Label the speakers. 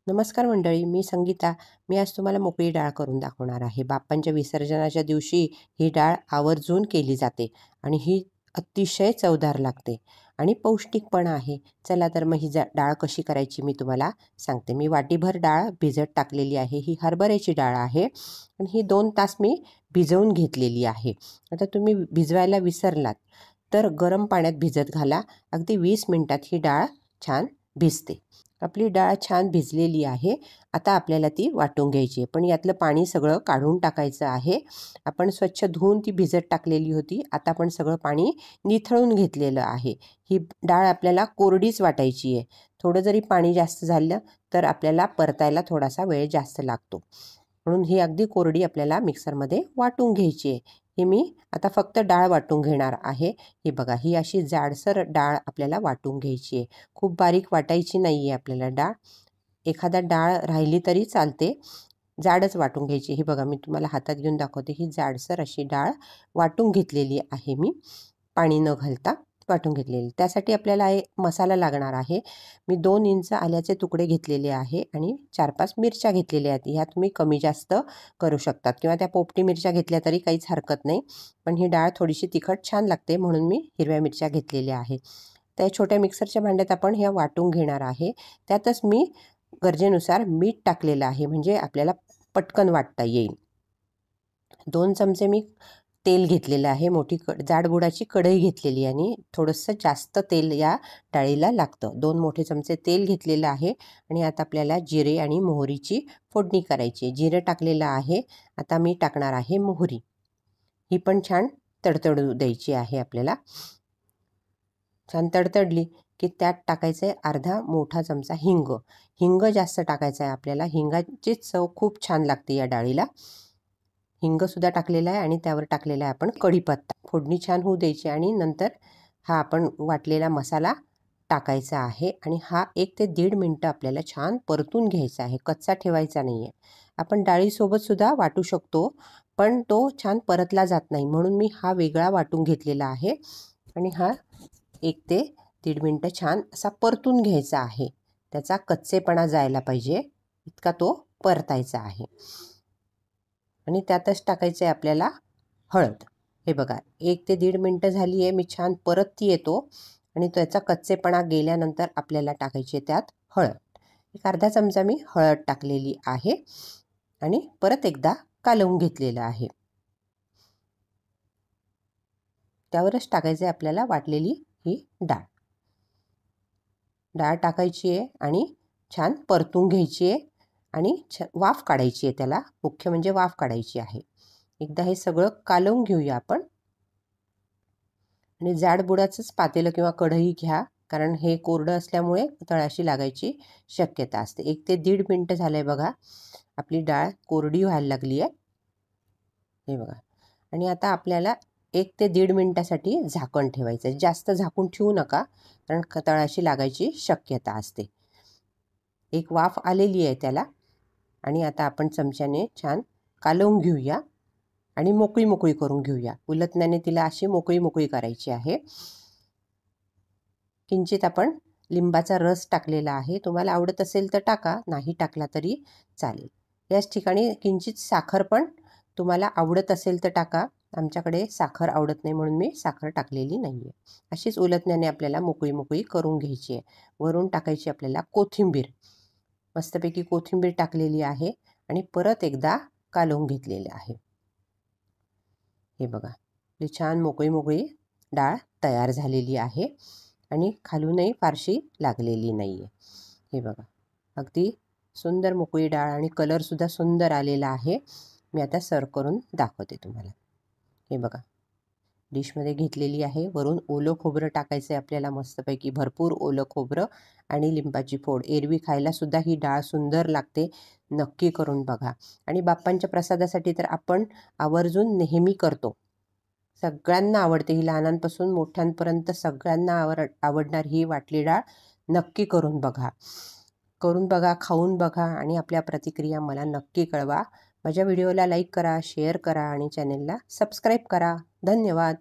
Speaker 1: नमस्कार मंडळी, मी संगीता. मी आज तुम्हाला मोकळी डाळ करून दाखवणार आहे. बाप्पांच्या विसर्जनाच्या दिवशी ही डाळ आवर्जून केली जाते आणि ही अतिशय चवदार लागते आणि पौष्टिक पण आहे. चला तर मग ही डाळ कशी करायची मी तुम्हाला सांगते. मी वाटीभर डाळ भिजत टाकलेली आहे. ही हरभऱ्याची डाळ आहे आणि ही 2 तास मी भिजवून घेतलेली आहे. आता तुम्ही भिजवायला विसरलात तर गरम पाण्यात भिजत घाला. अगदी 20 मिनिटात ही डाळ छान भिजते. आपली डाळ छान भिजलेली आहे. आता आपल्याला ती वाटून घ्यायची आहे, पण यातलं पाणी सगळं काढून टाकायचं आहे. आपण स्वच्छ धुवून ती भिजत टाकलेली होती. आता आपण सगळं पाणी निथळून घेतलेलं आहे. ही डाळ आपल्याला कोरडीच वाटायची आहे. थोडं जरी पाणी जास्त झालं तर आपल्याला परतायला थोडासा वेळ जास्त लागतो. म्हणून ही अगदी कोरडी आपल्याला मिक्सरमध्ये वाटून घ्यायची आहे. ही मी आता फक्त डाळ वाटून घेणार आहे. ही बघा, ही अशी जाडसर डाळ आपल्याला वाटून घ्यायची आहे. खूप बारीक वाटायची नाही आहे आपल्याला डाळ. एखादा डाळ राहिली तरी चालते, जाडच वाटून घ्यायची. ही बघा, मी तुम्हाला हातात घेऊन दाखवते. ही जाडसर अशी डाळ वाटून घेतलेली आहे मी, पाणी न घालता वाटून घेतलेली. त्यासाठी आपल्याला एक मसाला लागणार आहे. मी 2 इंच आल्याचे तुकडे घेतलेले आहे आणि 4-5 मिरच्या घेतलेल्या आहेत. ह्या तुम्ही कमी जास्त करू शकतात किंवा त्या पोपटी मिरच्या घेतल्या तरी काहीच हरकत नाही. पण ही डाळ थोडीशी तिखट छान लागते म्हणून मी हिरव्या मिरच्या घेतलेल्या आहे. त्या छोट्या मिक्सरच्या भांड्यात आपण ह्या वाटून घेणार आहे. त्यातच मी गरजेनुसार मीठ टाकलेलं आहे, म्हणजे आपल्याला पटकन वाटता येईल. 2 चमचे मी तेल घेतलेलं आहे. मोठी जाडबुडाची कढई घेतलेली आणि थोडंसं जास्त तेल या डाळीला लागतं. 2 मोठे चमचे तेल घेतलेलं आहे आणि आता आपल्याला जिरे आणि मोहरीची फोडणी करायची आहे. जिरं टाकलेलं आहे. आता मी टाकणार आहे मोहरी. ही पण छान तडतडू द्यायची आहे आपल्याला. छान तडतडली की त्यात टाकायचं आहे अर्धा मोठा चमचा हिंग. हिंग जास्त टाकायचं आहे आपल्याला. हिंगाची चव खूप छान लागते या डाळीला. हिंगसुद्धा टाकलेला आहे आणि त्यावर टाकलेला आहे आपण कढीपत्ता. फोडणी छान होऊ द्यायची आणि नंतर हा आपण वाटलेला मसाला टाकायचा आहे आणि हा 1 ते 1.5 मिनटं आपल्याला छान परतून घ्यायचा आहे. कच्चा ठेवायचा नाही आहे. आपण डाळीसोबतसुद्धा वाटू शकतो, पण तो छान परतला जात नाही. म्हणून मी हा वेगळा वाटून घेतलेला आहे आणि हा 1 ते 1.5 मिनटं छान असा परतून घ्यायचा आहे. त्याचा कच्चेपणा जायला पाहिजे इतका तो परतायचा आहे. आणि त्यातच टाकायचं आहे आपल्याला हळद. हे बघा, 1 ते 1.5 मिनटं झाली आहे. मी छान परतती येतो आणि त्याचा कच्चेपणा गेल्यानंतर आपल्याला टाकायची त्यात हळद. एक अर्धा चमचा मी हळद टाकलेली आहे आणि परत एकदा कालवून घेतलेलं आहे. त्यावरच टाकायचं आहे आपल्याला वाटलेली ही डाळ. डाळ टाकायची आहे आणि छान परतून घ्यायची आहे आणि वाफ काढायची आहे. त्याला मुख्य म्हणजे वाफ काढायची आहे. एकदा हे सगळं कालवून घेऊया आपण. आणि जाडबुडाचंच पातेलं किंवा कढई घ्या, कारण हे कोरडं असल्यामुळे तळाशी लागायची शक्यता असते. 1 ते 1.5 मिनटं झालं आहे बघा. आपली डाळ कोरडी व्हायला लागली आहे. हे बघा. आणि आता आपल्याला 1 ते 1.5 मिनटासाठी झाकण ठेवायचं आहे. जास्त झाकून ठेवू नका, कारण तळाशी लागायची शक्यता असते. एक वाफ आलेली आहे त्याला आणि आता आपण चमच्याने छान कालवून घेऊया आणि मोकळी मोकळी करून घेऊया. उलटण्याने तिला अशी मोकळी मोकळी करायची आहे. किंचित आपण लिंबाचा रस टाकलेला आहे. तुम्हाला आवडत असेल तर टाका, नाही टाकला तरी चालेल. याच ठिकाणी किंचित साखर पण तुम्हाला आवडत असेल तर टाका. आमच्याकडे साखर आवडत नाही म्हणून मी साखर टाकलेली नाही आहे. अशीच उलटण्याने आपल्याला मोकळी मोकळी करून घ्यायची आहे. वरून टाकायची आपल्याला कोथिंबीर. मस्तपैकी कोथिंबीर टाकलेली आहे आणि परत एकदा कालवून घेतलेले आहे. हे बघा, ही छान मोकळी मोकळी डाळ तयार झालेली आहे आणि खालूनही फारशी लागलेली नाही आहे. हे बघा, अगदी सुंदर मोकळी डाळ आणि कलरसुद्धा सुंदर आलेला आहे. मी आता सर्व करून दाखवते तुम्हाला. हे बघा, डिशमध्ये घेतलेली आहे. वरून ओलं खोबरं टाकायचं आहे आपल्याला, मस्तपैकी भरपूर ओलं खोबरं आणि लिंबाची फोड. एरवी खायलासुद्धा ही डाळ सुंदर लागते. नक्की करून बघा. आणि बाप्पांच्या प्रसादासाठी तर आपण आवर्जून नेहमी करतो. सगळ्यांना आवडते ही, लहानांपासून मोठ्यांपर्यंत सगळ्यांना आवडणार ही वाटली डाळ. नक्की करून बघा. करून बघा, खाऊन बघा आणि आपल्या प्रतिक्रिया मला नक्की कळवा. माझ्या व्हिडिओला लाईक करा, शेअर करा आणि चॅनेलला सबस्क्राईब करा. धन्यवाद.